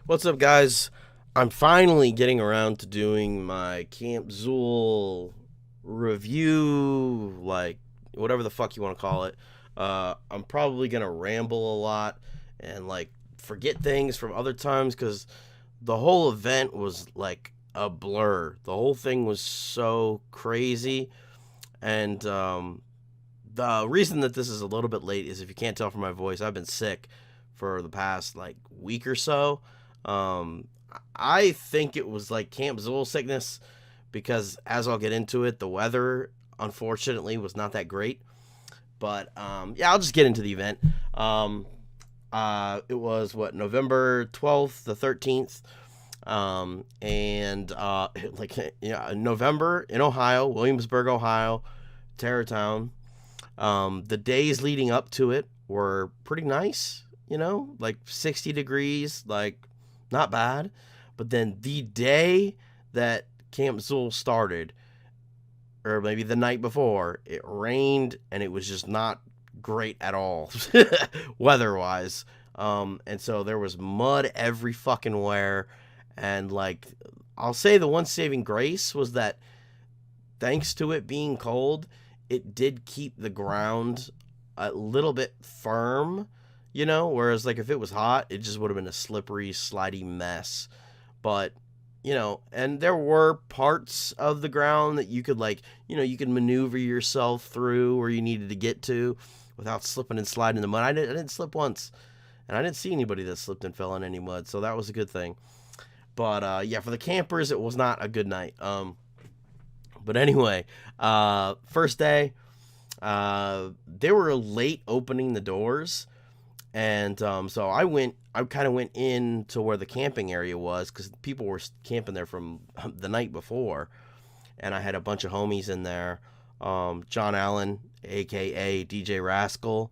What's up, guys? I'm finally getting around to doing my Camp Zul review, like whatever the fuck you want to call it. I'm probably gonna ramble a lot and like forget things from other times because the whole event was like a blur. The whole thing was so crazy, and the reason that this is a little bit late is if you can't tell from my voice, I've been sick for the past like week or so. Um, I think it was like Camp Zul sickness because, as I'll get into it, the weather unfortunately was not that great. But yeah, I'll just get into the event. It was what, November 12th, the 13th, and like November in Ohio, Williamsburg, Ohio, Terrortown. The days leading up to it were pretty nice, like 60 degrees, like not bad. But then the day that Camp Zul started, or maybe the night before, it rained and it was just not great at all, weather-wise. And so there was mud every fucking where. And like, I'll say the one saving grace was that thanks to it being cold, it did keep the ground a little bit firm, whereas like if it was hot, it just would have been a slippery, slidey mess. But, and there were parts of the ground that you could like, you could maneuver yourself through where you needed to get to without slipping and sliding in the mud. I didn't slip once, and I didn't see anybody that slipped and fell in any mud, so that was a good thing. But yeah, for the campers, it was not a good night. But anyway, first day, they were late opening the doors, and so I kind of went in to where the camping area was because people were camping there from the night before, and I had a bunch of homies in there. John Allen, aka DJ Rascal,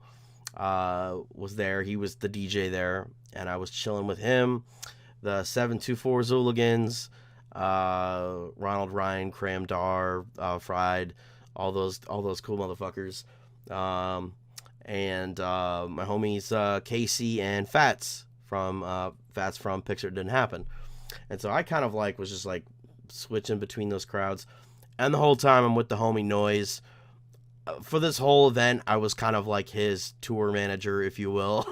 was there. He was the DJ there, and I was chilling with him. The 724 Hooligans, Ronald Ryan, Cram Dar, Fried, all those cool motherfuckers, and my homies Casey and Fats from Picture It Didn't Happen. And so I kind of like was just like switching between those crowds, and the whole time I'm with the homie Noise. For this whole event, I was kind of like his tour manager, if you will.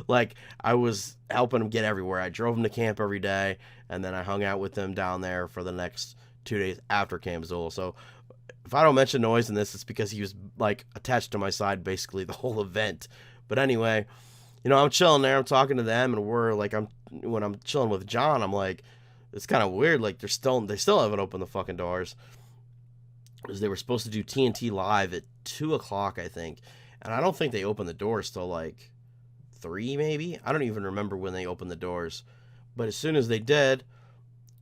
Like, I was helping him get everywhere. I drove him to camp every day, and then I hung out with him down there for the next 2 days after Camp Zul. So, if I don't mention Noise in this, it's because he was, like, attached to my side basically the whole event. But anyway, I'm chilling there, I'm talking to them, and when I'm chilling with John, I'm like, it's kind of weird, like, they still haven't opened the fucking doors. Because they were supposed to do TNT live at 2 o'clock, I think. And I don't think they opened the doors till like 3, maybe. I don't even remember when they opened the doors. But as soon as they did,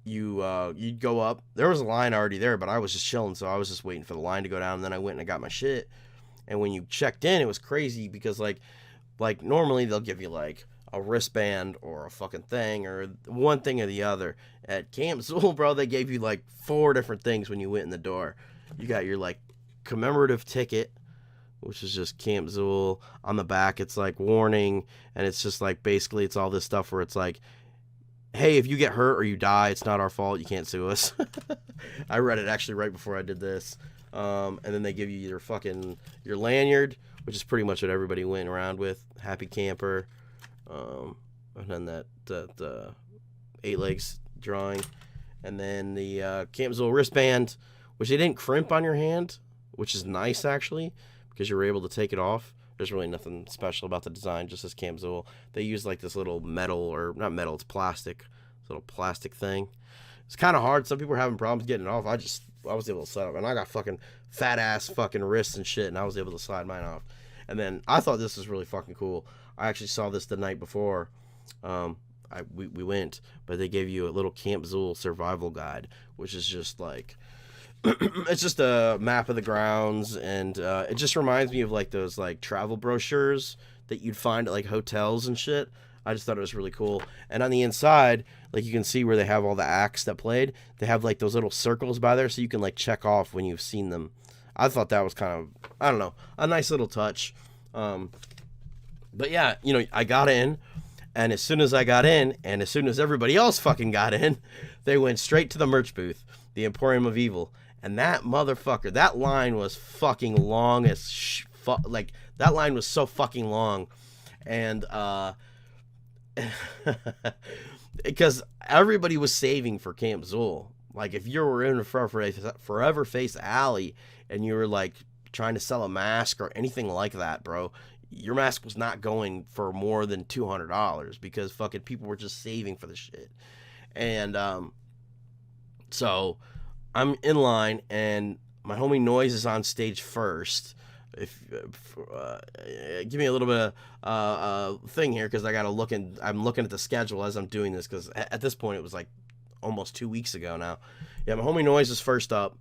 you'd go up. There was a line already there, but I was just chilling, so I was just waiting for the line to go down. And then I went and I got my shit. And when you checked in, it was crazy because like normally they'll give you like a wristband or a fucking thing or one thing or the other. At Camp Zul, bro, they gave you like 4 different things when you went in the door. You got your like commemorative ticket, which is just Camp Zul. On the back, it's like warning, and it's just like basically it's all this stuff where it's like, hey, if you get hurt or you die, it's not our fault. You can't sue us. I read it actually right before I did this. And then they give you your lanyard, which is pretty much what everybody went around with. Happy camper. And then that 8 legs drawing, and then the Camp Zul wristband, which they didn't crimp on your hand, which is nice actually, because you were able to take it off. There's really nothing special about the design, just as Camp Zul. They use like this little metal, or not metal, it's plastic, this little plastic thing. It's kind of hard. Some people are having problems getting it off. I was able to set up, and I got fucking fat ass fucking wrists and shit, and I was able to slide mine off. And then I thought this was really fucking cool. I actually saw this the night before. We went, but they gave you a little Camp Zul survival guide, which is just like, it's just a map of the grounds, and it just reminds me of like those like travel brochures that you'd find at like hotels and shit. I just thought it was really cool. And on the inside, like you can see where they have all the acts that played. They have like those little circles by there, so you can like check off when you've seen them. I thought that was kind of, I don't know, a nice little touch. But yeah, I got in, And as soon as I got in, and as soon as everybody else fucking got in, they went straight to the merch booth, the Emporium of Evil. And that motherfucker, that line was fucking long as like, that line was so fucking long. And, because everybody was saving for Camp Zul. Like, if you were in a Forever Face Alley and you were, like, trying to sell a mask or anything like that, bro, your mask was not going for more than $200 because fucking people were just saving for the shit. And, so I'm in line and my homie Noise is on stage first. Give me a little bit of thing here, because I gotta look, and I'm looking at the schedule as I'm doing this, because at this point it was like almost 2 weeks ago now. Yeah, my homie Noise is first up,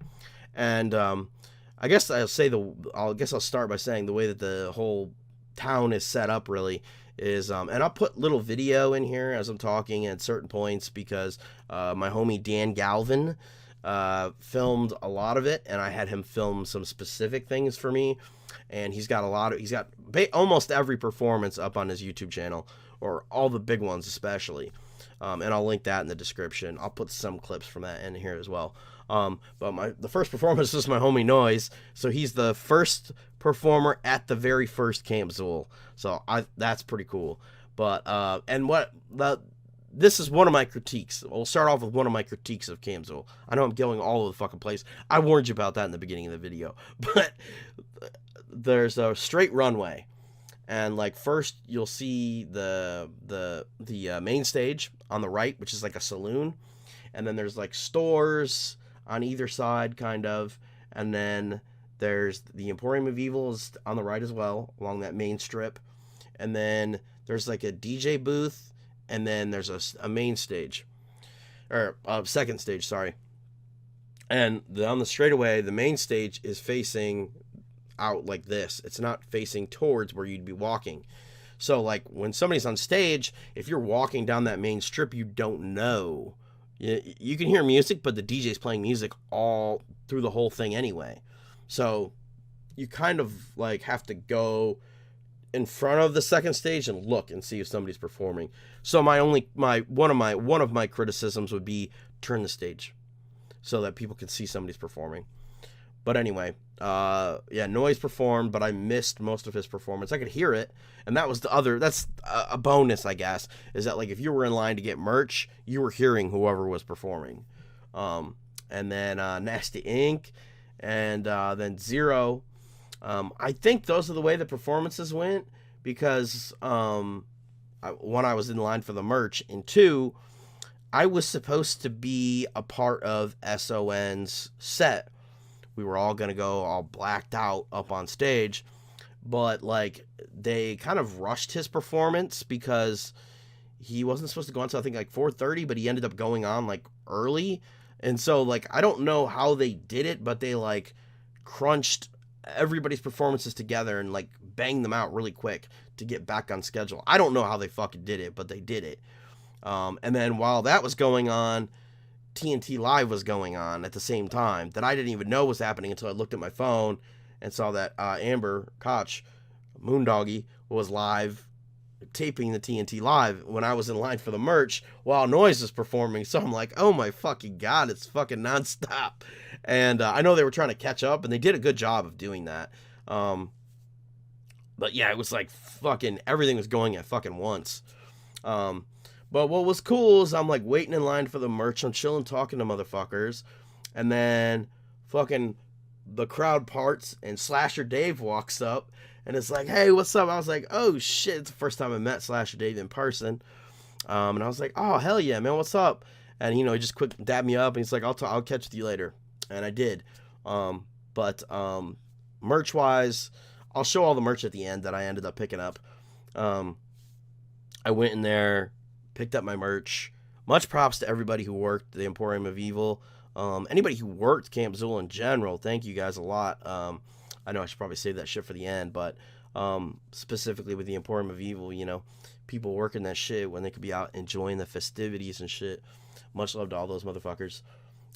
and I guess I'll start by saying the way that the whole town is set up really is, and I'll put little video in here as I'm talking at certain points, because my homie Dan Galvin filmed a lot of it, and I had him film some specific things for me, and he's got almost every performance up on his YouTube channel, or all the big ones especially, and I'll link that in the description. I'll put some clips from that in here as well. But the first performance is my homie Noise, so he's the first performer at the very first Camp Zul, so that's pretty cool. But this is one of my critiques. We'll start off with one of my critiques of Camp Zul. I know I'm going all over the fucking place. I warned you about that in the beginning of the video. But there's a straight runway. And, like, first you'll see the main stage on the right, which is like a saloon. And then there's, like, stores on either side, kind of. And then there's the Emporium of Evil is on the right as well, along that main strip. And then there's, like, a DJ booth. And then there's a main stage, or second stage, sorry. And on the straightaway, the main stage is facing out like this. It's not facing towards where you'd be walking. So, like, when somebody's on stage, if you're walking down that main strip, you don't know. You can hear music, but the DJ's playing music all through the whole thing anyway. So you kind of, like, have to go in front of the second stage and look and see if somebody's performing. So one of my criticisms would be turn the stage so that people can see somebody's performing. But anyway, yeah, Noise performed, but I missed most of his performance. I could hear it, and that's a bonus, I guess, is that, like, if you were in line to get merch, you were hearing whoever was performing. And then Nasty Inc. and then Zero. I think those are the way the performances went, because one, I was in line for the merch, and two, I was supposed to be a part of SON's set. We were all going to go all blacked out up on stage, but, like, they kind of rushed his performance because he wasn't supposed to go on until I think like 4:30, but he ended up going on like early. And so, like, I don't know how they did it, but they, like, crunched everybody's performances together and, like, banged them out really quick to get back on schedule. I don't know how they fucking did it, but they did it. And then while that was going on, TNT Live was going on at the same time that I didn't even know was happening until I looked at my phone and saw that Amber Koch, Moondoggy, was live taping the TNT Live when I was in line for the merch while Noise was performing. So I'm like, oh my fucking God, it's fucking nonstop. And I know they were trying to catch up, and they did a good job of doing that. But yeah, it was like fucking everything was going at fucking once. But what was cool is I'm like waiting in line for the merch. I'm chilling, talking to motherfuckers. And then fucking the crowd parts and Slasher Dave walks up and it's like, hey, what's up? I was like, oh shit. It's the first time I met Slasher Dave in person. And I was like, oh, hell yeah, man. What's up? And, you know, he just quick dabbed me up and he's like, I'll catch with you later. And I did. But merch wise, I'll show all the merch at the end that I ended up picking up. I went in there, picked up my merch. Much props to everybody who worked the Emporium of Evil. Anybody who worked Camp Zul in general, thank you guys a lot. I know I should probably save that shit for the end, but specifically with the Emporium of Evil, you know, people working that shit when they could be out enjoying the festivities and shit. Much love to all those motherfuckers.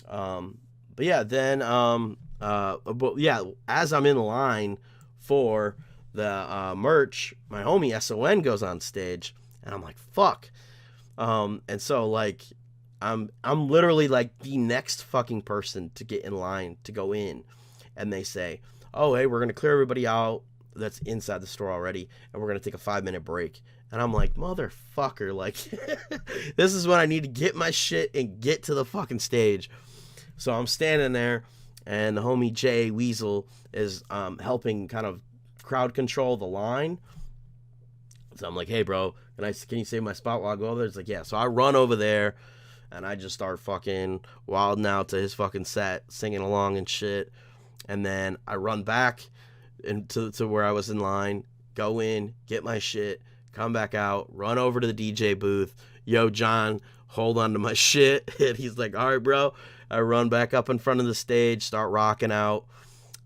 But yeah, then, but yeah, as I'm in line for the merch, my homie SON goes on stage. And I'm like, fuck. And so like, I'm literally like the next fucking person to get in line to go in. And they say, oh, hey, we're going to clear everybody out that's inside the store already. And we're going to take a 5-minute break. And I'm like, motherfucker, like, this is when I need to get my shit and get to the fucking stage. So I'm standing there, and the homie Jay Weasel is helping kind of crowd control the line. So I'm like, hey, bro, can you save my spot while I go over there? It's like, yeah. So I run over there, and I just start fucking wilding out to his fucking set, singing along and shit. And then I run back to where I was in line, go in, get my shit, come back out, run over to the DJ booth. Yo, John, hold on to my shit. And he's like, all right, bro. I run back up in front of the stage, start rocking out.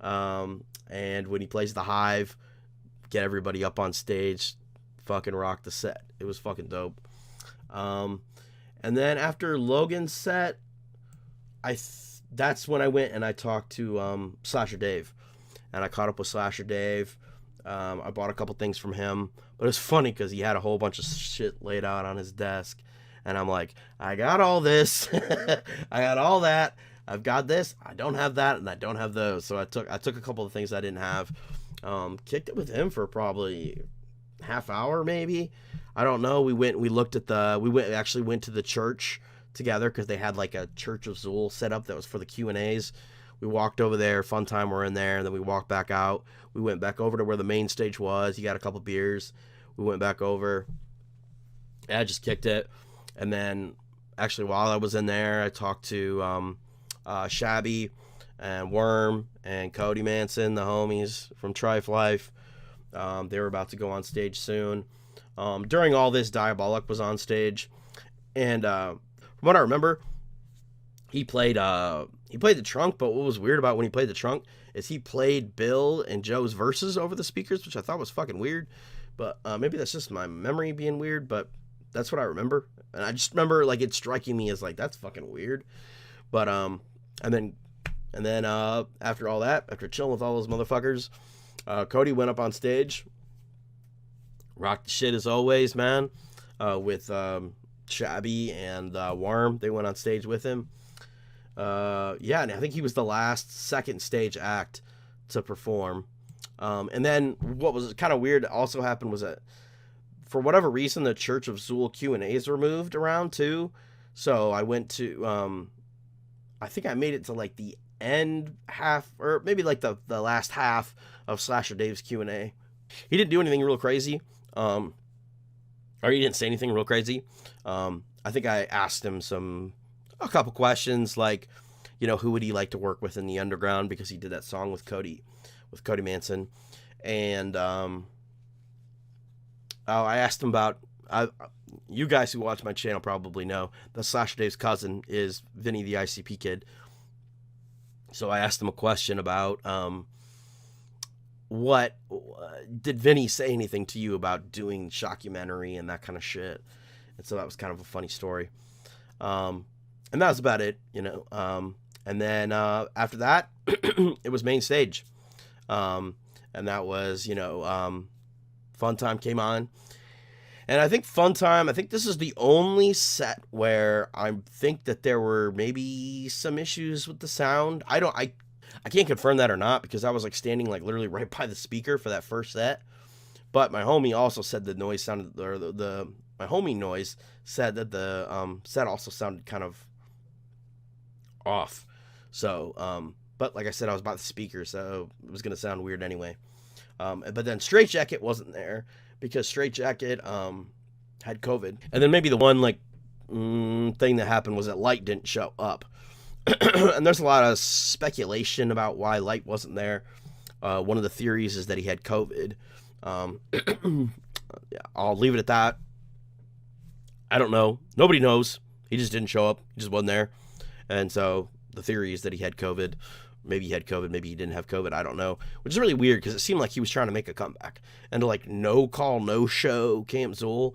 And when he plays the Hive, get everybody up on stage, fucking rock the set. It was fucking dope. And then after Logan's set, that's when I went and I talked to Slasher Dave. And I caught up with Slasher Dave. I bought a couple things from him. But it's funny because he had a whole bunch of shit laid out on his desk. And I'm like, I got all this. I got all that. I've got this. I don't have that. And I don't have those. So I took a couple of things I didn't have. Kicked it with him for probably half hour maybe. I don't know. We actually went to the church together because they had like a Church of Zul set up that was for the Q&As. We walked over there, fun time, we're in there, and then we walked back out. We went back over to where the main stage was. He got a couple beers. We went back over. I just kicked it. And then, actually, while I was in there, I talked to Shabby and Worm and Cody Manson, the homies from Trife Life. They were about to go on stage soon. During all this, Diabolic was on stage. And from what I remember, he played the trunk, but what was weird about when he played the trunk is he played Bill and Joe's verses over the speakers, which I thought was fucking weird. But maybe that's just my memory being weird, but that's what I remember. And I just remember like it striking me as like, that's fucking weird. But and then after all that, after chilling with all those motherfuckers, Cody went up on stage, rocked the shit as always, man. With Shabby and Worm, they went on stage with him. Yeah, and I think he was the second stage act to perform. And then what was kind of weird also happened was that for whatever reason, the Church of Zul Q&As were moved around too. So I went to, I think I made it to like the end half, or maybe like the last half of Slasher Dave's Q&A. He didn't do anything real crazy. Or he didn't say anything real crazy. I think I asked him a couple questions like, you know, who would he like to work with in the underground, because he did that song with Cody Manson. And I asked him about, you guys who watch my channel probably know that Slasher Dave's cousin is Vinny the ICP kid. So I asked him a question about what did Vinny say anything to you about doing shockumentary and that kind of shit. And so that was kind of a funny story. And that was about it, you know. And then after that, it was main stage. And that was, you know, Fun Time came on. And I think this is the only set where I think that there were maybe some issues with the sound. I can't confirm that or not, because I was like standing like literally right by the speaker for that first set. But my homie also said the noise sounded, or my homie noise said that the set also sounded kind of off. So, but like I said, I was by the speaker, so it was going to sound weird anyway. But then Straight Jacket wasn't there because Straight Jacket had COVID. And then maybe the one like thing that happened was that Light didn't show up. And there's a lot of speculation about why Light wasn't there. One of the theories is that he had COVID. Yeah, I'll leave it at that. I don't know. Nobody knows. He just didn't show up. He just wasn't there. And so the theory is that he had COVID. Maybe he had COVID. Maybe he didn't have COVID. I don't know. Which is really weird because it seemed like he was trying to make a comeback. And to like no call, no show Camp Zul.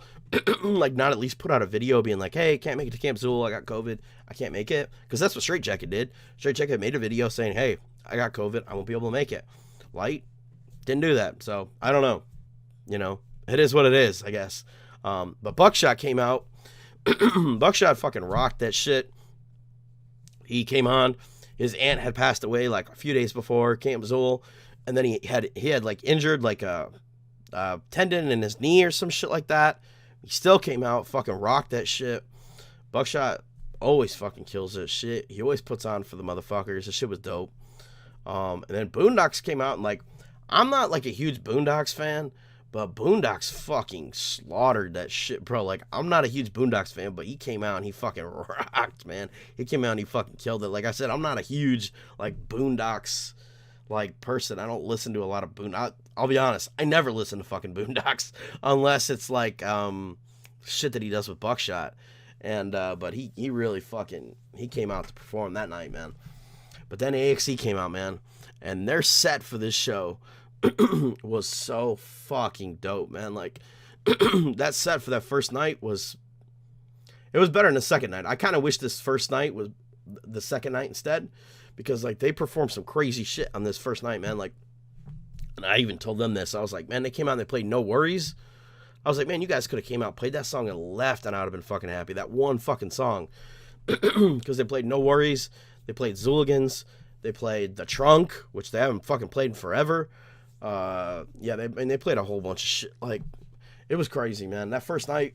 Like not at least put out a video being like, hey, can't make it to Camp Zul. I got COVID. I can't make it. Because that's what Straight Jacket did. Straight Jacket made a video saying, hey, I got COVID. I won't be able to make it. Light didn't do that. So I don't know. You know, it is what it is, I guess. But Buckshot came out. Buckshot fucking rocked that shit. He came on. His aunt had passed away like a few days before Camp Zul, and then he had like injured like a tendon in his knee or some shit like that. He still came out, fucking rocked that shit. Buckshot always fucking kills this shit. He always puts on for the motherfuckers. The shit was dope. And then Boondocks came out, and like, I'm not like a huge Boondocks fan, but Boondocks fucking slaughtered that shit, bro. Like, I'm not a huge Boondocks fan, but he came out and he fucking rocked, man. He came out and he fucking killed it. Like I said, I'm not a huge like Boondocks like person. I don't listen to a lot of I'll be honest, I never listen to fucking Boondocks unless it's like shit that he does with Buckshot. And but he really fucking, he came out to perform that night, man. But then AXE came out, man, and their set for this show was so fucking dope, man. Like, that set for that first night was better than the second night. I kind of wish this first night was the second night instead, because like they performed some crazy shit on this first night, man. Like, and I even told them this. I was like, man, they came out and they played No Worries. I was like, man, you guys could have came out, played that song and left, and I would have been fucking happy. That one fucking song, because they played No Worries. They played Hooligans. They played The Trunk, which they haven't fucking played in forever. Yeah, they played a whole bunch of shit. Like, it was crazy, man. That first night,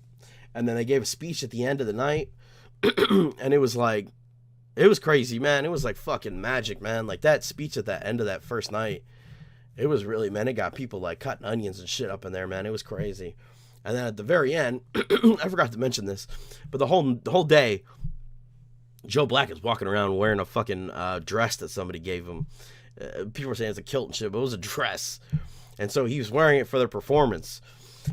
and then they gave a speech at the end of the night, and it was like, it was crazy, man. It was like fucking magic, man. Like, that speech at the end of that first night, it was really, man, it got people like cutting onions and shit up in there, man. It was crazy. And then at the very end, I forgot to mention this, but the whole day, Joe Black is walking around wearing a fucking dress that somebody gave him. People were saying it's a kilt and shit, but it was a dress. And so he was wearing it for their performance.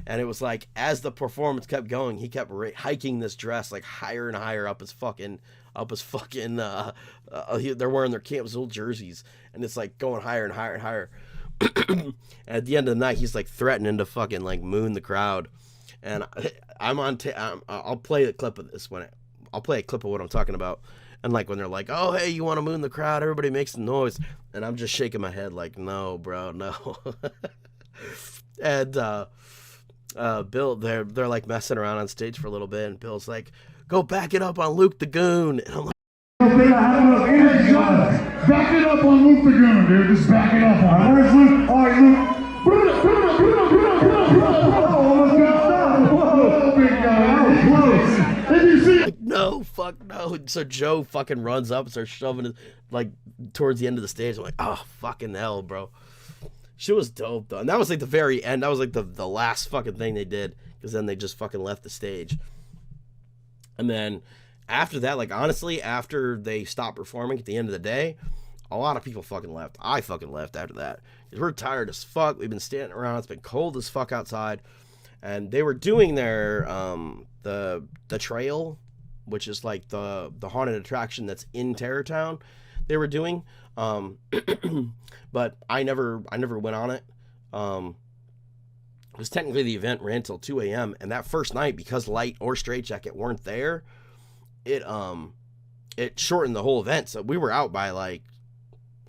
And it was like, as the performance kept going, he kept hiking this dress like higher and higher up his fucking, they're wearing their Camp Zul jerseys. And it's like going higher and higher and higher. And at the end of the night, he's like threatening to fucking like moon the crowd. And I'll play a clip of this I'll play a clip of what I'm talking about. And like when they're like, oh, hey, you want to moon the crowd? Everybody makes the noise. And I'm just shaking my head like, no, bro, no. And Bill, they're like messing around on stage for a little bit. And Bill's like, go back it up on Luke the Goon. And I'm like, back it up on Luke the Goon, dude. Just back it up on. Where's Luke? All right, Luke. Like, no, fuck no. So Joe fucking runs up and starts shoving it like towards the end of the stage. I'm like, oh, fucking hell, bro. Shit was dope, though. And that was like the very end. That was like the last fucking thing they did, because then they just fucking left the stage. And then after that, like, honestly, after they stopped performing at the end of the day, a lot of people fucking left. I fucking left after that, because we're tired as fuck. We've been standing around. It's been cold as fuck outside. And they were doing their the trail, which is like the haunted attraction that's in Terrortown. They were doing, but I never went on it. Because technically the event ran till 2 a.m. and that first night, because Light or Straitjacket weren't there, it shortened the whole event. So we were out by like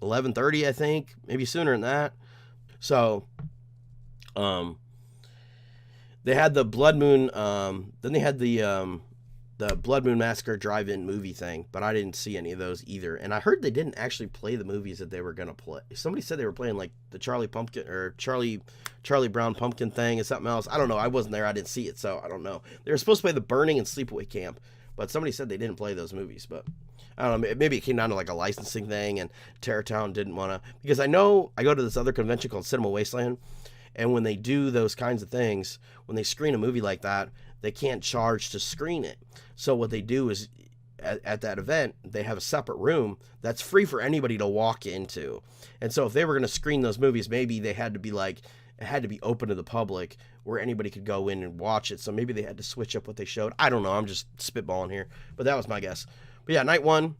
11:30, I think, maybe sooner than that. So, they had the Blood Moon, then they had the Blood Moon Massacre drive-in movie thing, but I didn't see any of those either. And I heard they didn't actually play the movies that they were going to play. Somebody said they were playing like the Charlie Brown Pumpkin thing and something else. I don't know. I wasn't there. I didn't see it, so I don't know. They were supposed to play The Burning and Sleepaway Camp, but somebody said they didn't play those movies. But I don't know. Maybe it came down to like a licensing thing, and Terrortown didn't want to. Because I know I go to this other convention called Cinema Wasteland, and when they do those kinds of things, when they screen a movie like that, they can't charge to screen it. So what they do is, at that event, they have a separate room that's free for anybody to walk into. And so if they were going to screen those movies, maybe they had to be like, it had to be open to the public where anybody could go in and watch it. So maybe they had to switch up what they showed. I don't know. I'm just spitballing here. But that was my guess. But yeah, night one,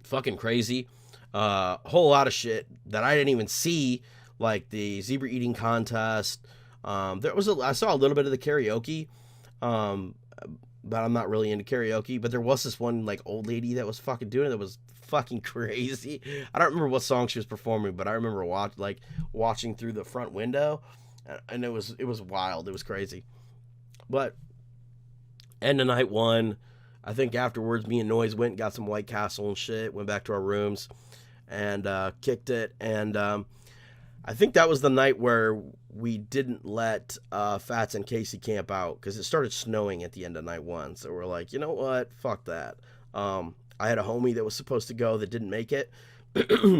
fucking crazy. Whole lot of shit that I didn't even see, like the zebra eating contest. I saw a little bit of the karaoke, but I'm not really into karaoke. But there was this one like old lady that was fucking doing it that was fucking crazy. I don't remember what song she was performing, but I remember watching through the front window, and it was wild. It was crazy. But end of night one, I think afterwards me and Noise went and got some White Castle and shit, went back to our rooms and kicked it. And I think that was the night where we didn't let Fats and Casey camp out because it started snowing at the end of night one. So we're like, you know what? Fuck that. I had a homie that was supposed to go that didn't make it.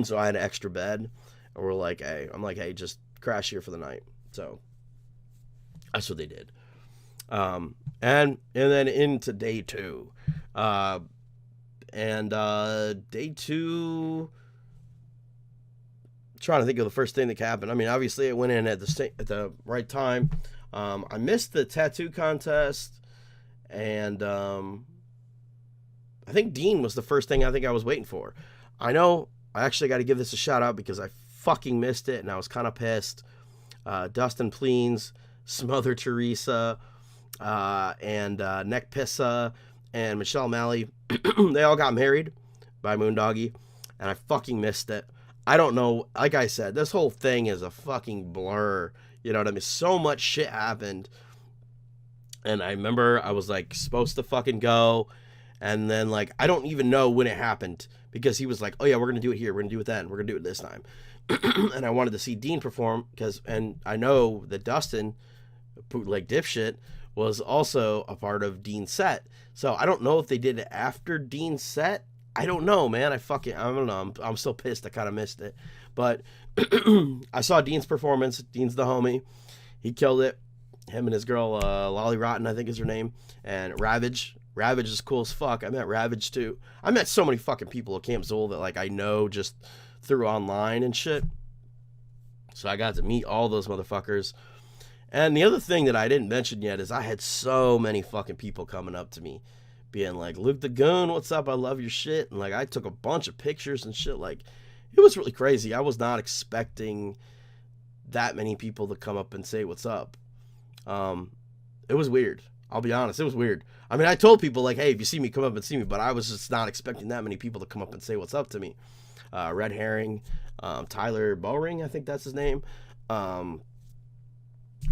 So I had an extra bed. And we're like, hey, just crash here for the night. So that's what they did. And then into day two. Day two, trying to think of the first thing that happened. I mean, obviously it went in at the right time. I missed the tattoo contest, and I think Dean was the first thing I think I was waiting for. I know I actually got to give this a shout out because I fucking missed it, and I was kind of pissed. Dustin Pleens, Smother Teresa, and Neck Pissa, and Michelle Malley, they all got married by Moondoggy, and I fucking missed it. I don't know, like I said, this whole thing is a fucking blur, you know what I mean? So much shit happened, and I remember I was, like, supposed to fucking go, and then, like, I don't even know when it happened, because he was like, oh yeah, we're gonna do it here, we're gonna do it then, we're gonna do it this time, and I wanted to see Dean perform, and I know that Dustin, bootleg dipshit, was also a part of Dean's set, so I don't know if they did it after Dean's set. I don't know, man. I don't know. I'm still pissed. I kind of missed it. But I saw Dean's performance. Dean's the homie. He killed it. Him and his girl, Lolly Rotten, I think is her name. And Ravage. Ravage is cool as fuck. I met Ravage too. I met so many fucking people at Camp Zul that, like, I know just through online and shit. So I got to meet all those motherfuckers. And the other thing that I didn't mention yet is I had so many fucking people coming up to me being like, Luke the Goon, what's up? I love your shit. And, like, I took a bunch of pictures and shit. Like, it was really crazy. I was not expecting that many people to come up and say what's up. It was weird. I'll be honest. It was weird. I mean, I told people, like, hey, if you see me, come up and see me. But I was just not expecting that many people to come up and say what's up to me. Red Herring, Tyler Bowring, I think that's his name. A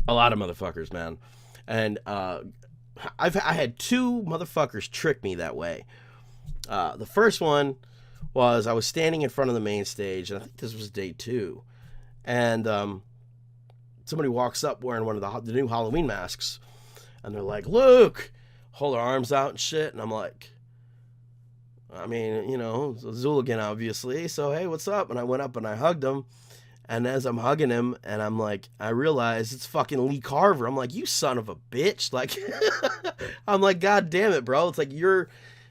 lot of motherfuckers, man. And I had two motherfuckers trick me that way. The first one was I was standing in front of the main stage, and I think this was day two. And somebody walks up wearing one of the new Halloween masks. And they're like, Luke! Hold their arms out and shit. And I'm like, I mean, you know, Zooligan, obviously. So, hey, what's up? And I went up and I hugged him. And as I'm hugging him, and I'm like, I realize it's fucking Lee Carver. I'm like, you son of a bitch. Like, I'm like, God damn it, bro. It's like,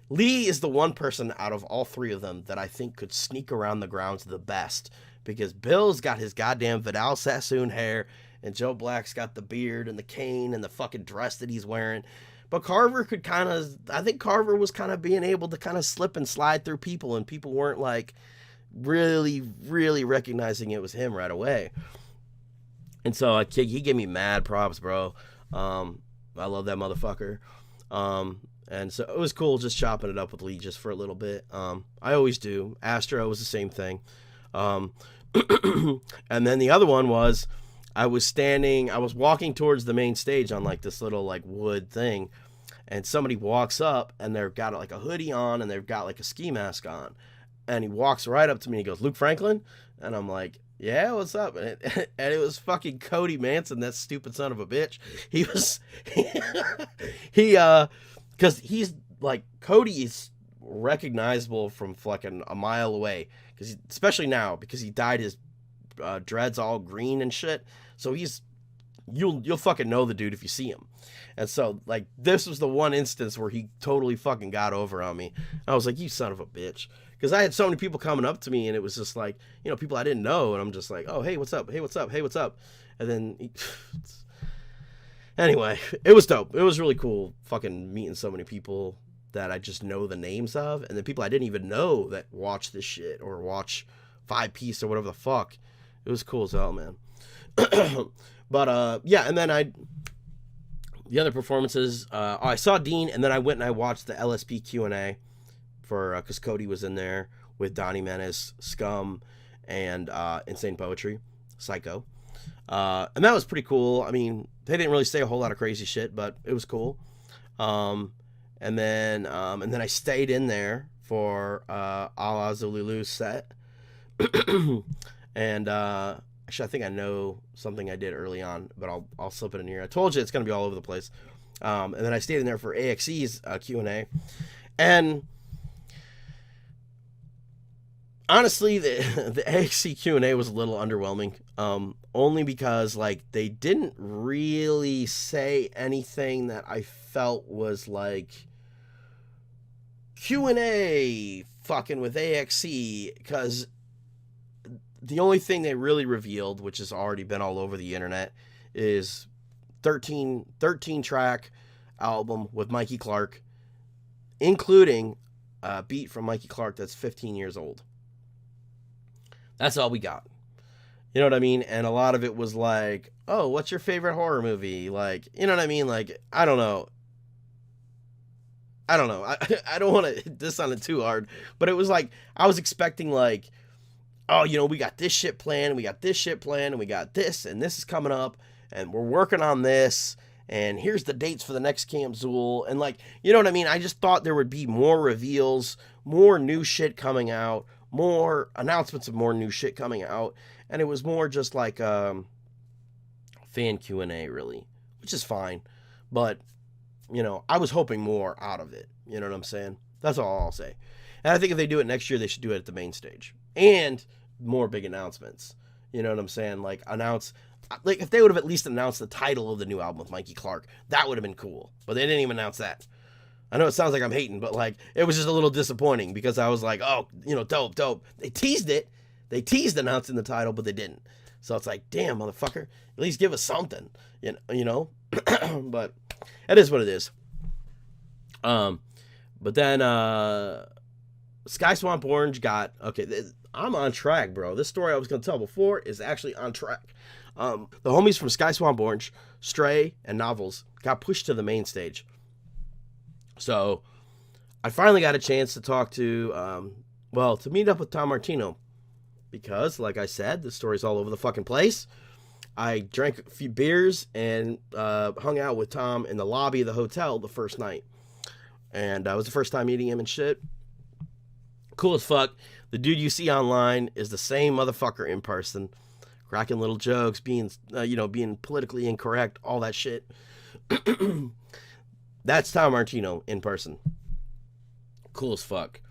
Lee is the one person out of all three of them that I think could sneak around the grounds the best. Because Bill's got his goddamn Vidal Sassoon hair, and Joe Black's got the beard and the cane and the fucking dress that he's wearing. But Carver could I think Carver was kind of being able to kind of slip and slide through people, and people weren't like, really, really recognizing it was him right away. And so he gave me mad props, bro. I love that motherfucker. And so it was cool just chopping it up with Lee just for a little bit. I always do. Astro was the same thing. And then the other one was I was walking towards the main stage on like this little like wood thing, and somebody walks up and they've got like a hoodie on and they've got like a ski mask on. And he walks right up to me and he goes, Luke Franklin? And I'm like, yeah, what's up? And it was fucking Cody Manson, that stupid son of a bitch. He was, because he's like, Cody is recognizable from fucking a mile away. Because especially now, because he dyed his dreads all green and shit. So you'll fucking know the dude if you see him. And so, like, this was the one instance where he totally fucking got over on me. I was like, you son of a bitch. Because I had so many people coming up to me, and it was just like, you know, people I didn't know, and I'm just like, oh, hey, what's up? Hey, what's up? Hey, what's up? And then, anyway, it was dope. It was really cool fucking meeting so many people that I just know the names of, and the people I didn't even know that watch this shit, or watch 5 Piece, or whatever the fuck. It was cool as hell, man. But, yeah, and then the other performances, I saw Dean, and then I went and I watched the LSP Q&A, because Cody was in there with Donnie Menace, SCUM, and Insane Poetry, Psycho. And that was pretty cool. I mean, they didn't really say a whole lot of crazy shit, but it was cool. And then I stayed in there for Ala Zululu's set. And actually, I think I know something I did early on, but I'll slip it in here. I told you it's gonna be all over the place. And then I stayed in there for AXE's Q&A, and honestly, the AXE Q&A was a little underwhelming. Only because like they didn't really say anything that I felt was like Q&A fucking with AXE, because the only thing they really revealed, which has already been all over the internet, is 13 track album with Mikey Clark, including a beat from Mikey Clark that's 15 years old. That's all we got. You know what I mean? And a lot of it was like, oh, what's your favorite horror movie? Like, you know what I mean? Like, I don't know. I don't want to hit this on it too hard, but it was like, I was expecting like, oh, you know, we got this shit planned, and we got this shit planned, and we got this, and this is coming up, and we're working on this, and here's the dates for the next Camp Zul, and like, you know what I mean? I just thought there would be more reveals, more new shit coming out, more announcements of more new shit coming out, and it was more just like fan Q&A, really, which is fine, but, you know, I was hoping more out of it, you know what I'm saying? That's all I'll say. And I think if they do it next year, they should do it at the main stage, and more big announcements, you know what I'm saying? Like, if they would have at least announced the title of the new album with Mikey Clark, that would have been cool, but they didn't even announce that. I know it sounds like I'm hating, but like, it was just a little disappointing, because I was like, oh, you know, dope. They teased it. They teased announcing the title, but they didn't. So it's like, damn, motherfucker, at least give us something, you know? But it is what it is. But then, Sky Swamp Orange got, okay, I'm on track, bro. This story I was going to tell before is actually on track. The homies from Sky Swamp Orange, Stray, and Novels got pushed to the main stage. So I finally got a chance to talk to, to meet up with Tom Martino, because, like I said, the story's all over the fucking place. I drank a few beers and hung out with Tom in the lobby of the hotel the first night. And it was the first time meeting him and shit. Cool as fuck. The dude you see online is the same motherfucker in person. Cracking little jokes, being politically incorrect, all that shit. That's Tom Martino in person. Cool as fuck.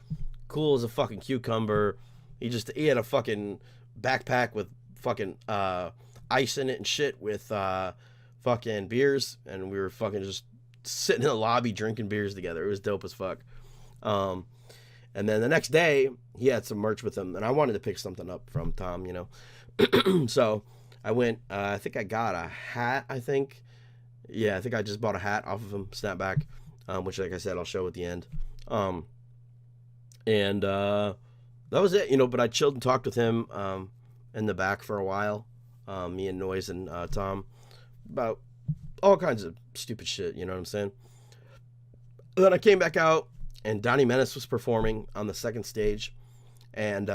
Cool as a fucking cucumber. He had a fucking backpack with fucking ice in it and shit with fucking beers, and we were fucking just sitting in the lobby drinking beers together. It was dope as fuck. And then the next day, he had some merch with him, and I wanted to pick something up from Tom, you know. So I went, I think I got a hat, I think. Yeah, I think I just bought a hat off of him, snapback, which, like I said, I'll show at the end. And that was it, you know, but I chilled and talked with him in the back for a while, me and Noise and Tom, about all kinds of stupid shit, you know what I'm saying? And then I came back out, and Donnie Menace was performing on the second stage, and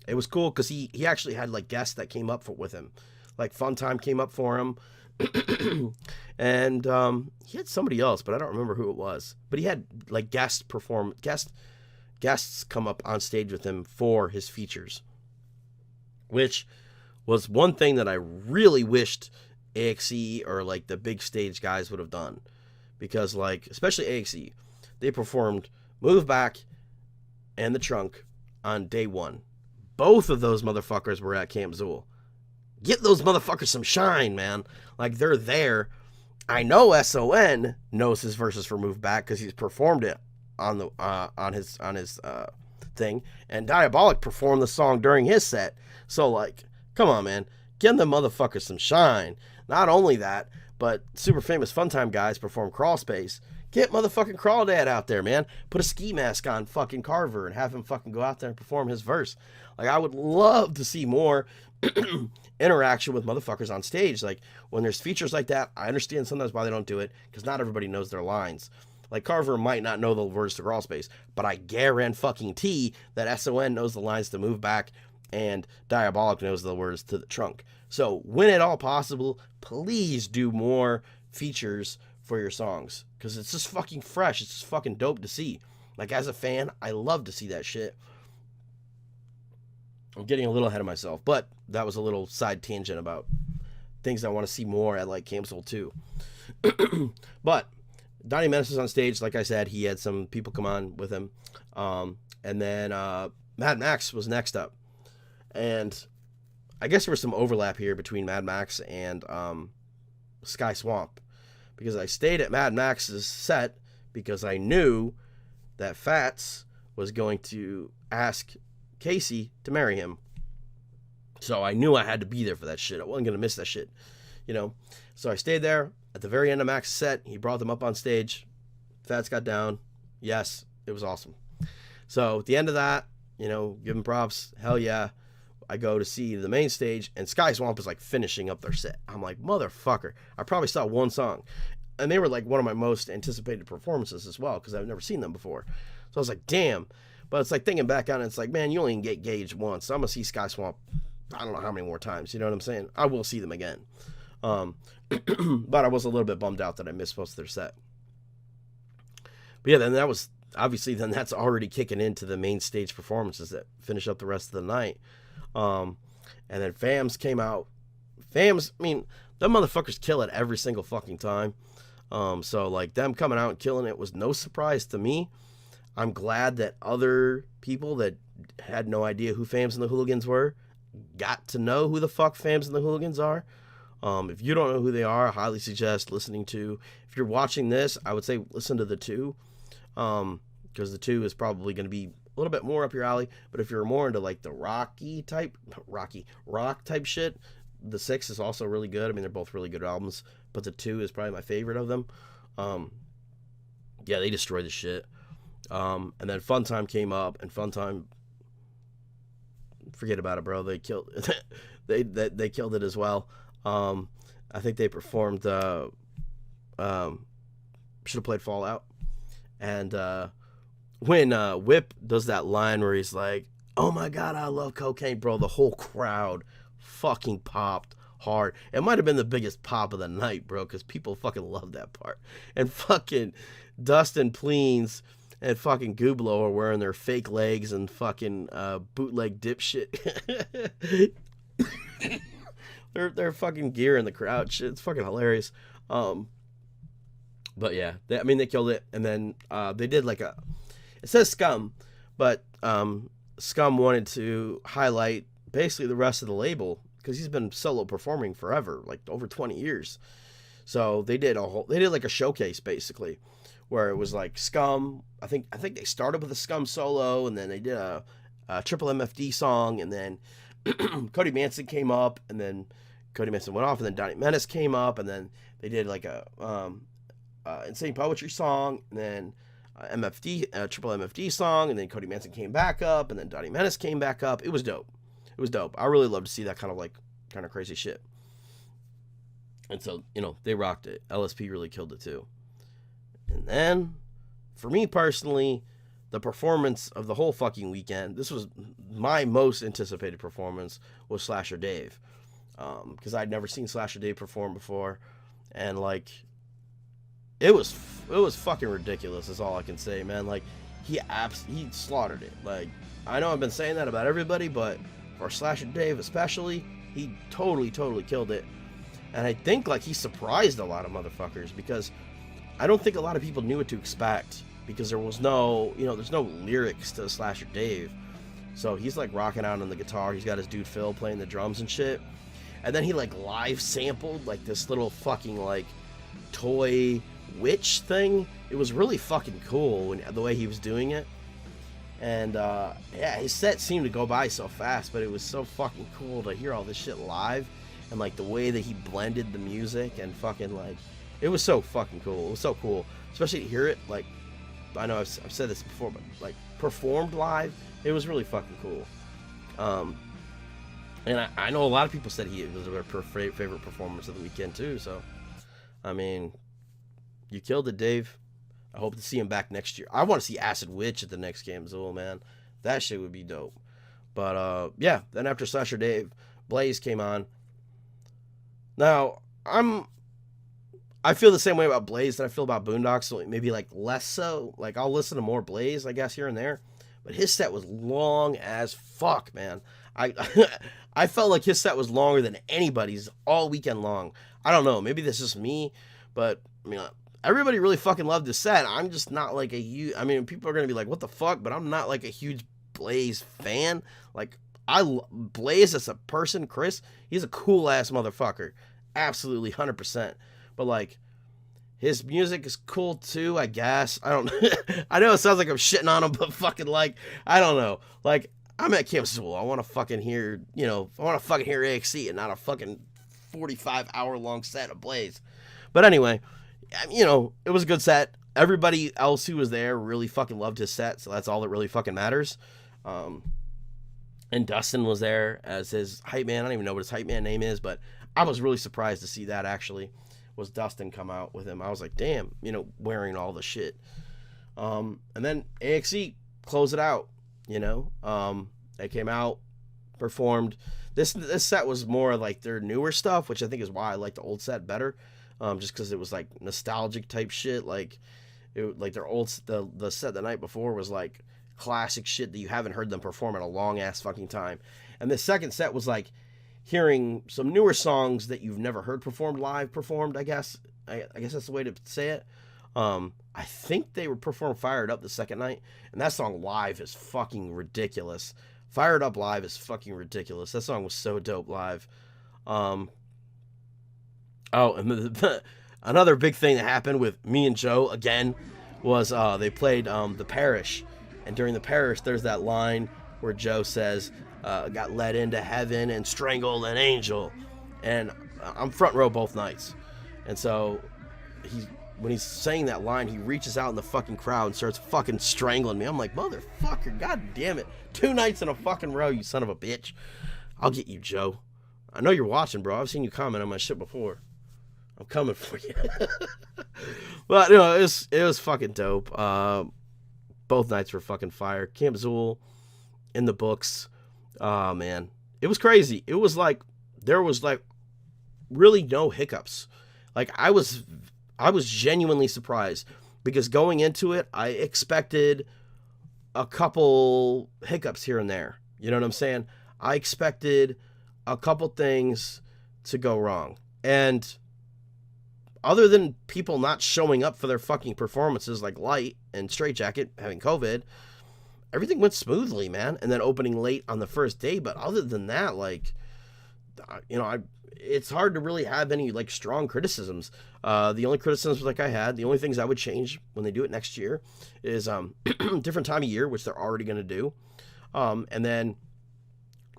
it was cool because he actually had like guests that came up with him, like Funtime came up for him, and he had somebody else, but I don't remember who it was. But he had like guests come up on stage with him for his features, which was one thing that I really wished AXE or like the big stage guys would have done, because like especially AXE. They performed Move Back and The Trunk on day one. Both of those motherfuckers were at Camp Zul. Get those motherfuckers some shine, man. Like, they're there. I know SON knows his verses for Move Back because he's performed it on his thing. And Diabolic performed the song during his set. So, like, come on, man. Give the motherfuckers some shine. Not only that, but super famous Funtime guys perform Crawl Space. Get motherfucking Crawdad out there, man. Put a ski mask on fucking Carver and have him fucking go out there and perform his verse. Like, I would love to see more interaction with motherfuckers on stage. Like, when there's features like that, I understand sometimes why they don't do it, because not everybody knows their lines. Like, Carver might not know the words to Crawl Space, but I guarantee that SON knows the lines to Move Back and Diabolic knows the words to the trunk. So when at all possible, please do more features for your songs, because it's just fucking fresh. It's just fucking dope to see. Like, as a fan, I love to see that shit. I'm getting a little ahead of myself, but that was a little side tangent about things I want to see more at, like, Camp Zul 2. But Donnie Menace was on stage. Like I said, he had some people come on with him. And then Mad Max was next up. And I guess there was some overlap here between Mad Max and Sky Swamp, because I stayed at Mad Max's set because I knew that Fats was going to ask Casey to marry him. So I knew I had to be there for that shit. I wasn't going to miss that shit, you know. So I stayed there. At the very end of Max's set, he brought them up on stage. Fats got down. Yes, it was awesome. So at the end of that, you know, give him props. Hell yeah. I go to see the main stage, and Sky Swamp is like finishing up their set. I'm like, motherfucker. I probably saw one song. And they were like one of my most anticipated performances as well, because I've never seen them before. So I was like, damn. But it's like thinking back on it, it's like, man, you only can get gauged once. So I'm going to see Sky Swamp, I don't know how many more times. You know what I'm saying? I will see them again. But I was a little bit bummed out that I missed most of their set. But yeah, then that was, obviously, then that's already kicking into the main stage performances that finish up the rest of the night. And then Fams came out. Fams, I mean, them motherfuckers kill it every single fucking time. So like them coming out and killing it was no surprise to me. I'm glad that other people that had no idea who Fams and the Hooligans were got to know who the fuck Fams and the Hooligans are. If you don't know who they are, I highly suggest listening to. If you're watching this, I would say listen to the 2, because the 2 is probably going to be a little bit more up your alley. But if you're more into like the rock type shit, the 6 is also really good. I mean, they're both really good albums, but the 2 is probably my favorite of them. Yeah, they destroyed the shit. And then Fun Time came up, and Fun Time, forget about it, bro. They killed they killed it as well. I think they performed should have played Fallout. And when Whip does that line where he's like, oh my god, I love cocaine, bro, the whole crowd fucking popped hard. It might have been the biggest pop of the night, bro, because people fucking love that part. And fucking Dustin Pleens and fucking Gooblo are wearing their fake legs and fucking bootleg dipshit. They're fucking gear in the crowd. Shit, it's fucking hilarious. But yeah, they killed it. And then they did like it says SCUM, but SCUM wanted to highlight basically the rest of the label, because he's been solo performing forever, like over 20 years. So they did like a showcase basically, where it was like SCUM. I think they started with a SCUM solo, and then they did a triple MFD song, and then Cody Manson came up, and then Cody Manson went off, and then Donnie Menace came up, and then they did like a Insane Poetry song, and then triple MFD song, and then Cody Manson came back up, and then Donnie Menace came back up. It was dope. It was dope. I really love to see that kind of crazy shit. And so, you know, they rocked it. LSP really killed it too. And then, for me personally, the performance of the whole fucking weekend, this was my most anticipated performance, was Slasher Dave. Because I'd never seen Slasher Dave perform before. And, like, it was fucking ridiculous, is all I can say, man. Like, he slaughtered it. Like, I know I've been saying that about everybody, but for Slasher Dave especially, he totally killed it. And I think, like, he surprised a lot of motherfuckers, because I don't think a lot of people knew what to expect, because there was no, there's no lyrics to Slasher Dave. So he's like rocking out on the guitar. He's got his dude Phil playing the drums and shit. And then he like live sampled like this little fucking like toy witch thing. It was really fucking cool the way he was doing it. And yeah, his set seemed to go by so fast, but it was so fucking cool to hear all this shit live, and like the way that he blended the music, and fucking like, it was so fucking cool. It was so cool, especially to hear it, like, I know I've said this before, but like performed live, it was really fucking cool. And I know a lot of people said it was their favorite performance of the weekend too. So, I mean, you killed it, Dave. I hope to see him back next year. I want to see Acid Witch at the next Camp Zul, man. That shit would be dope. But yeah, then after Slasher Dave, Blaze came on. Now, I feel the same way about Blaze that I feel about Boondocks, so maybe like less so. Like I'll listen to more Blaze, I guess, here and there. But his set was long as fuck, man. I I felt like his set was longer than anybody's all weekend long. I don't know, maybe this is me, but I mean, everybody really fucking loved his set. I'm just not like a huge, I mean, people are gonna be like, what the fuck? But I'm not like a huge Blaze fan. Like Blaze as a person, Chris, he's a cool ass motherfucker, absolutely 100%. But like, his music is cool too, I guess. I don't. I know it sounds like I'm shitting on him, but fucking like, I don't know. Like, I'm at Camp Zul. I want to fucking hear, I want to fucking hear AXE and not a fucking 45-hour long set of Blaze. But anyway, it was a good set. Everybody else who was there really fucking loved his set, so that's all that really fucking matters. And Dustin was there as his hype man. I don't even know what his hype man name is, but I was really surprised to see that actually was Dustin come out with him. I was like, damn, wearing all the shit. And then AXE closed it out, they came out, performed. This set was more like their newer stuff, which I think is why I like the old set better. Just because it was like nostalgic type shit. Like their old, the set the night before was like classic shit that you haven't heard them perform in a long ass fucking time. And the second set was like hearing some newer songs that you've never heard performed, I guess. I guess that's the way to say it. I think they were performing Fired Up the second night, and that song live is fucking ridiculous. Fired Up live is fucking ridiculous. That song was so dope live. And another big thing that happened with me and Joe again was they played The Parish, and during The Parish there's that line where Joe says, got led into heaven and strangled an angel. And I'm front row both nights. And so when he's saying that line, he reaches out in the fucking crowd and starts fucking strangling me. I'm like, motherfucker, god damn it. 2 nights in a fucking row, you son of a bitch. I'll get you, Joe. I know you're watching, bro. I've seen you comment on my shit before. I'm coming for you. But, it was fucking dope. Both nights were fucking fire. Camp Zul in the books. Oh man, it was crazy. It was like there was like really no hiccups. Like I was genuinely surprised because going into it, I expected a couple hiccups here and there. You know what I'm saying? I expected a couple things to go wrong. And other than people not showing up for their fucking performances like Light and Straight Jacket having COVID, everything went smoothly, man. And then opening late on the first day. But other than that, like, it's hard to really have any like strong criticisms. The only criticisms like I had, the only things I would change when they do it next year is different time of year, which they're already going to do. And then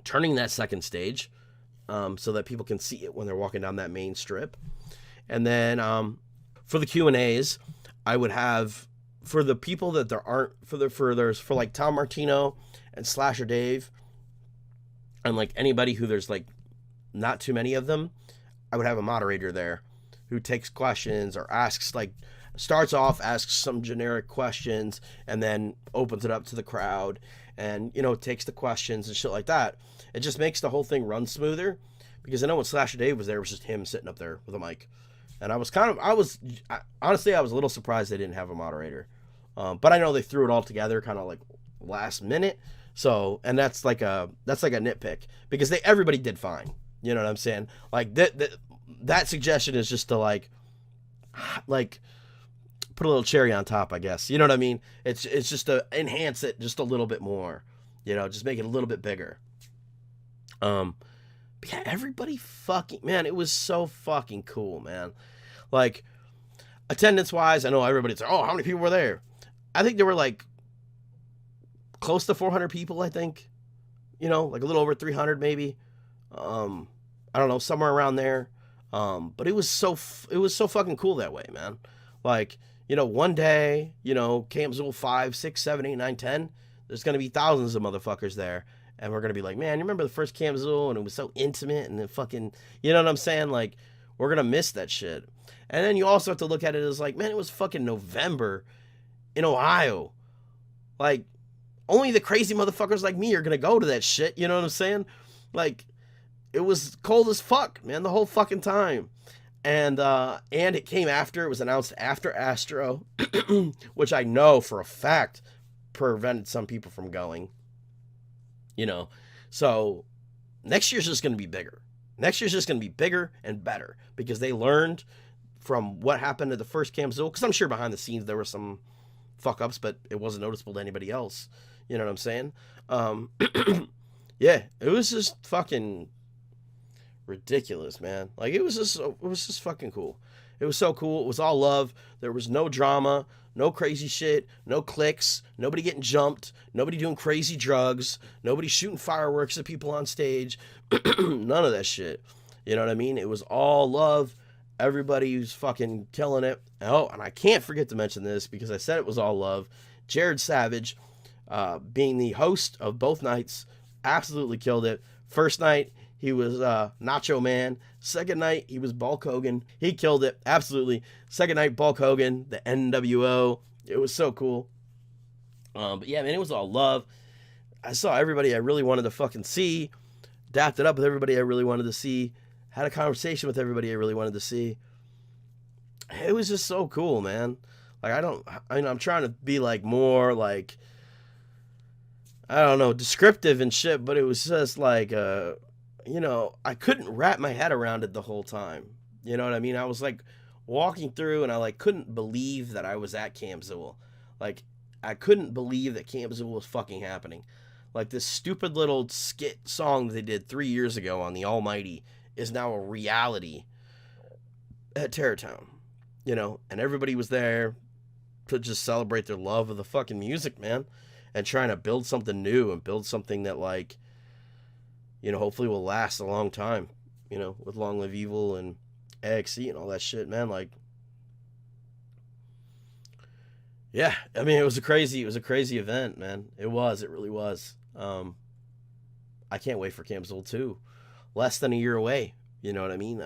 turning that second stage so that people can see it when they're walking down that main strip. And then for the Q&As, I would have, for the people that there aren't, for like Tom Martino and Slasher Dave, and like anybody who there's like not too many of them, I would have a moderator there who takes questions or asks, like, starts off, asks some generic questions, and then opens it up to the crowd and, takes the questions and shit like that. It just makes the whole thing run smoother, because I know when Slasher Dave was there, it was just him sitting up there with a mic. And honestly, I was a little surprised they didn't have a moderator. But I know they threw it all together kind of like last minute. So, and that's like a nitpick, because everybody did fine. You know what I'm saying? Like that suggestion is just to like put a little cherry on top, I guess. You know what I mean? It's just to enhance it just a little bit more, just make it a little bit bigger. But yeah, everybody fucking, man, it was so fucking cool, man. Like, attendance-wise, I know everybody's like, oh, how many people were there? I think there were, like, close to 400 people, I think. Like a little over 300, maybe. I don't know, somewhere around there. But it was so fucking cool that way, man. Like, one day, Camp Zul 5, 6, 7, 8, 9, 10, there's going to be thousands of motherfuckers there. And we're going to be like, man, you remember the first Camp Zul and it was so intimate and it fucking, you know what I'm saying? Like, we're going to miss that shit. And then you also have to look at it as like, man, it was fucking November in Ohio. Like, only the crazy motherfuckers like me are gonna go to that shit. You know what I'm saying? Like, it was cold as fuck, man, the whole fucking time. And it came after, it was announced after Astro, which I know for a fact prevented some people from going. You know, so next year's just going to be bigger. Next year's just going to be bigger and better because they learned from what happened at the first Camp Zul. Because I'm sure behind the scenes there were some fuck ups, but it wasn't noticeable to anybody else. You know what I'm saying? Yeah, it was just fucking ridiculous, man. Like, it was just fucking cool. It was so cool. It was all love. There was no drama, no crazy shit, no cliques, nobody getting jumped, nobody doing crazy drugs, nobody shooting fireworks at people on stage. None of that shit. You know what I mean? It was all love. Everybody was fucking killing it. Oh, and I can't forget to mention this because I said it was all love. Jared Savage, being the host of both nights, absolutely killed it. First night, he was Nacho Man. Second night, he was Bulk Hogan. He killed it, absolutely. Second night, Bulk Hogan, the NWO. It was so cool. But yeah, man, it was all love. I saw everybody I really wanted to fucking see. Dapped it up with everybody I really wanted to see. Had a conversation with everybody I really wanted to see. It was just so cool, man. Like, I'm trying to be like more like, I don't know, descriptive and shit, but it was just like, you know, I couldn't wrap my head around it the whole time. You know what I mean? I was like walking through and I like couldn't believe that I was at Camp Zul. Like, I couldn't believe that Camp Zul was fucking happening. Like, this stupid little skit song that they did 3 years ago on the Almighty is now a reality at Terrortown. You know, and everybody was there to just celebrate their love of the fucking music, man. And trying to build something new and build something that, like, you know, hopefully will last a long time, you know, with Long Live Evil and AXE and all that shit, man. Like, yeah, I mean, it was a crazy event, man. It really was. I can't wait for Camp Zul 2. Less than a year away, you know what I mean?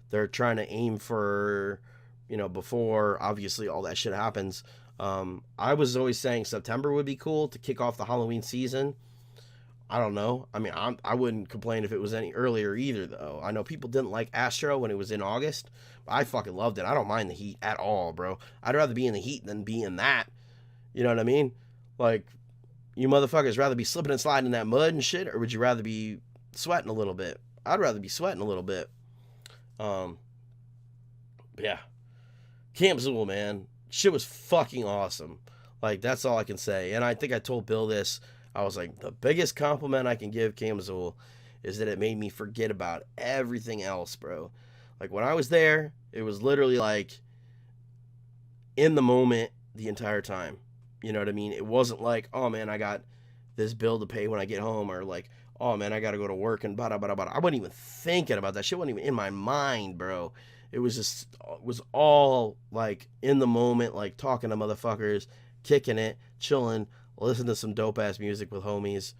They're trying to aim for, you know, before obviously all that shit happens. I was always saying September would be cool to kick off the Halloween season. I don't know. I mean, I wouldn't complain if it was any earlier either, though. I know people didn't like Astro when it was in August, but I fucking loved it. I don't mind the heat at all, bro. I'd rather be in the heat than be in that. You know what I mean? Like, you motherfuckers rather be slipping and sliding in that mud and shit, or would you rather be sweating a little bit? I'd rather be sweating a little bit. Yeah. Camp Zul, man. Shit was fucking awesome. Like, that's all I can say. And I think I told Bill this. I was like, the biggest compliment I can give Camp Zul is that it made me forget about everything else, bro. Like, when I was there, it was literally like in the moment the entire time. You know what I mean? It wasn't like, oh man, I got this bill to pay when I get home, or like, oh man, I gotta go to work and bada bada bada. I wasn't even thinking about that shit. Wasn't even in my mind, bro. It was all like in the moment, like talking to motherfuckers, kicking it, chilling, listening to some dope ass music with homies,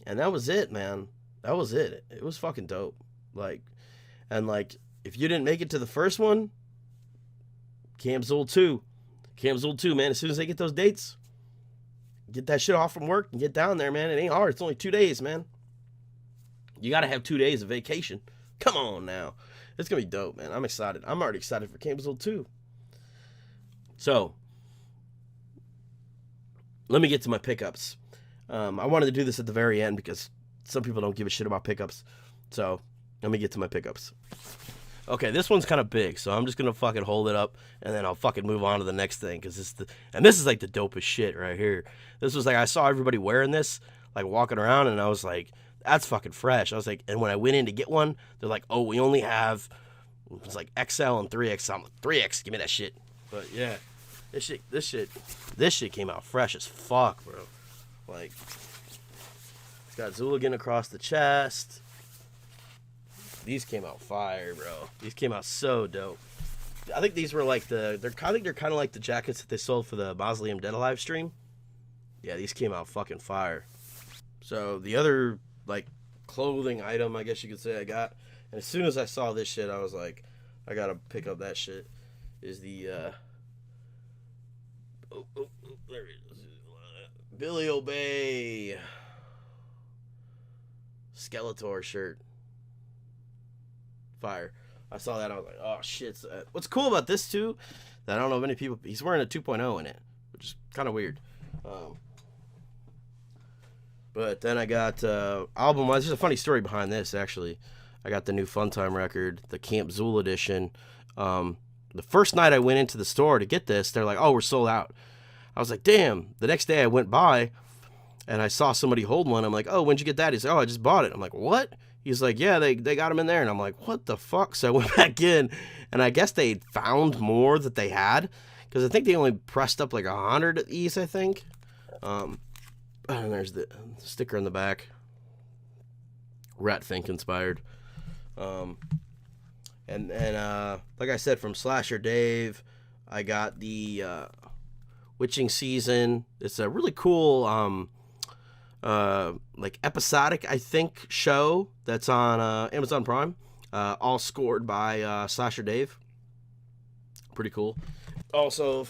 and that was it, man. That was it. It was fucking dope. Like, and like, if you didn't make it to the first one, Camp Zul 2, man. As soon as they get those dates, get that shit off from work and get down there, man. It ain't hard. It's only 2 days, man. You gotta have 2 days of vacation. Come on now. It's gonna be dope, man. I'm excited. I'm already excited for Camp Zul 2. So, let me get to my pickups. I wanted to do this at the very end because some people don't give a shit about pickups. So, let me get to my pickups. Okay, this one's kind of big, so I'm just gonna fucking hold it up, and then I'll fucking move on to the next thing, because this is like the dopest shit right here. This was like, I saw everybody wearing this, like walking around, and I was like, that's fucking fresh. I was like, and when I went in to get one, they're like, oh, we only have, it's like XL and 3X. I'm like, 3X, give me that shit. But yeah, this shit came out fresh as fuck, bro. Like, it's got Hooligan across the chest. These came out fire, bro. These came out so dope. I think these were like they're kind of like the jackets that they sold for the Mausoleum Dead Alive stream. Yeah, these came out fucking fire. So the other like clothing item, I guess you could say, I got, and as soon as I saw this shit, I was like, I gotta pick up that shit. Is the there it is, Billy Obey Skeletor shirt. Fire. I saw that. I was like, oh shit. What's cool about this too, that I don't know many people. He's wearing a 2.0 in it, which is kind of weird. But then I got album-wise. There's a funny story behind this actually. I got the new Funtime record, the Camp Zul edition. The first night I went into the store to get this, they're like, "Oh, we're sold out." I was like, "Damn!" The next day I went by, and I saw somebody hold one. I'm like, "Oh, when'd you get that?" He's like, "Oh, I just bought it." I'm like, "What?" He's like, "Yeah, they got them in there." And I'm like, "What the fuck?" So I went back in, and I guess they found more that they had, because I think they only pressed up like 100 of these, I think. And there's the sticker in the back. Rat Fink inspired. And like I said, from Slasher Dave, I got the Witching Season. It's a really cool, like episodic, I think, show that's on Amazon Prime. All scored by Slasher Dave. Pretty cool. Also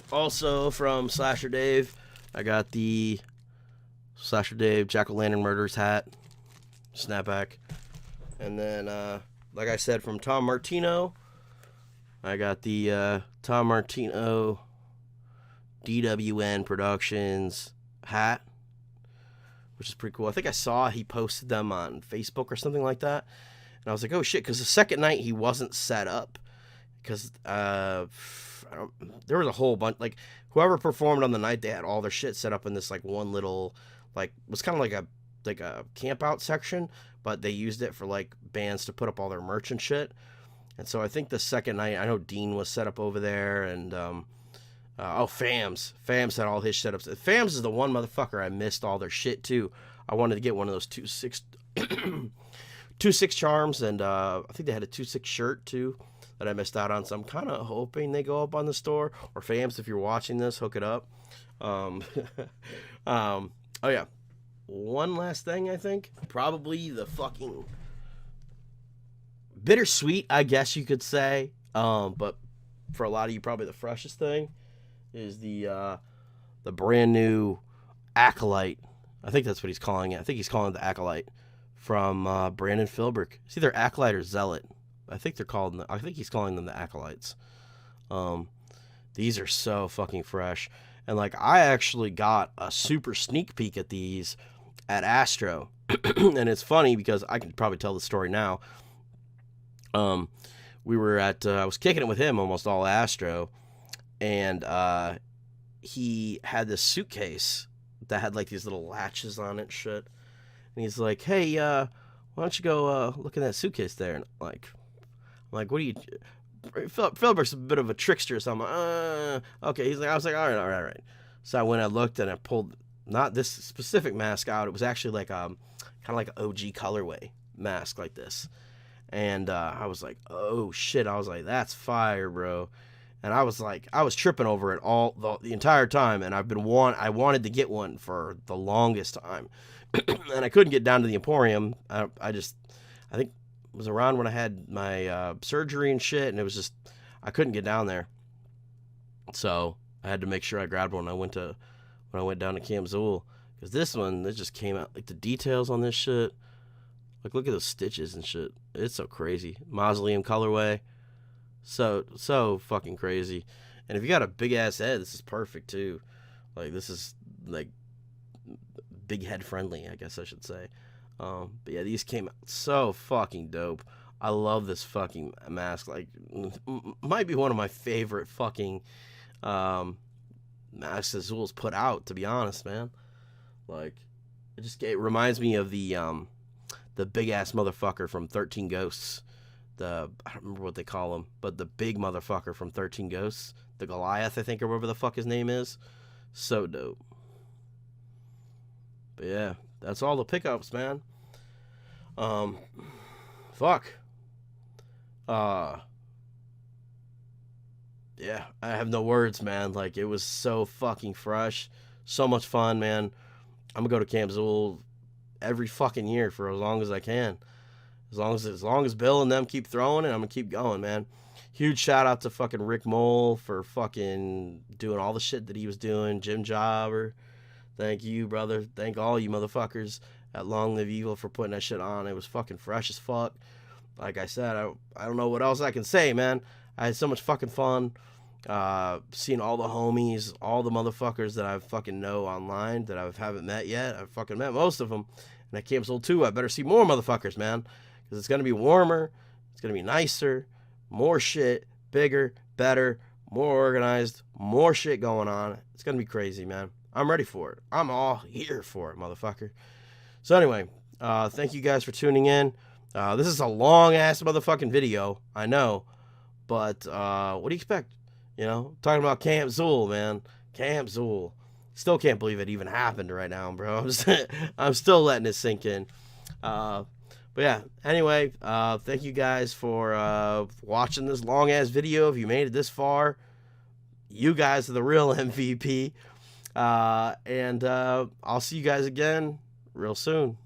from Slasher Dave, I got the Slasher Dave Jack-O-Lantern Murders hat, snapback. And then, like I said, from Tom Martino, I got the Tom Martino DWN Productions hat, which is pretty cool. I think I saw he posted them on Facebook or something like that. And I was like, oh shit, because the second night he wasn't set up. Because there was a whole bunch, like, whoever performed on the night, they had all their shit set up in this, like, one little, like, it was kind of like a camp out section, but they used it for, like, bands to put up all their merch and shit. And so I think the second night, I know Dean was set up over there, and, Fams had all his setups. Fams is the one motherfucker I missed all their shit, too. I wanted to get one of those 2-6 charms, and I think they had a 2-6 shirt, too, that I missed out on. So I'm kind of hoping they go up on the store. Or Fams, if you're watching this, hook it up. Oh, yeah. One last thing, I think. Probably the fucking bittersweet, I guess you could say. But for a lot of you, probably the freshest thing is the brand new Acolyte. I think that's what he's calling it. I think he's calling it the Acolyte from Brandon Philbrick. It's either Acolyte or Zealot. I think he's calling them the Acolytes. These are so fucking fresh. And like, I actually got a super sneak peek at these at Astro. And it's funny because I can probably tell the story now. We were at, I was kicking it with him almost all Astro. And he had this suitcase that had like these little latches on it and shit. And he's like, hey, why don't you go look in that suitcase there? And I'm like, what are you... Philbrick's a bit of a trickster, so I'm like, okay. I was like, all right. So I went, I looked, and I pulled not this specific mask out. It was actually like kind of like an OG colorway mask like this. And I was like, oh shit. I was like, that's fire, bro. And I was tripping over it all the entire time. And I wanted to get one for the longest time. And I couldn't get down to the Emporium. I think it was around when I had my surgery and shit, and it was just, I couldn't get down there. So I had to make sure I grabbed one when I went down to Camp Zul. Because this one, it just came out, like the details on this shit. Like, look at the stitches and shit. It's so crazy. Mausoleum colorway. So fucking crazy. And if you got a big ass head, this is perfect too. Like, this is like big head friendly, I guess I should say. But yeah, these came out so fucking dope. I love this fucking mask. Like, might be one of my favorite fucking masks that Zul's put out, to be honest, man. Like, it reminds me of the big ass motherfucker from 13 Ghosts. I don't remember what they call him, but the big motherfucker from 13 Ghosts, the Goliath, I think, or whatever the fuck his name is. So dope. But yeah, that's all the pickups, man. Fuck. Yeah, I have no words, man. Like, it was so fucking fresh. So much fun, man. I'm gonna go to Camp Zul every fucking year for as long as I can. As long as Bill and them keep throwing it, I'm gonna keep going, man. Huge shout out to fucking Rick Mole for fucking doing all the shit that he was doing. Jim Jobber, Thank you, brother. Thank all you motherfuckers at Long Live Evil for putting that shit on. It was fucking fresh as fuck. Like I said, I don't know what else I can say, man. I had so much fucking fun. Seeing all the homies, all the motherfuckers that I fucking know online that I haven't met yet. I've fucking met most of them. And at Camp Zul 2, I better see more motherfuckers, man. Because it's going to be warmer. It's going to be nicer. More shit. Bigger. Better. More organized. More shit going on. It's going to be crazy, man. I'm ready for it. I'm all here for it, motherfucker. So anyway, thank you guys for tuning in. This is a long-ass motherfucking video. I know. But what do you expect? You know, talking about Camp Zul, man. Camp Zul. Still can't believe it even happened right now, bro. I'm still letting it sink in. But yeah, anyway, thank you guys for watching this long-ass video. If you made it this far, you guys are the real MVP. And I'll see you guys again real soon.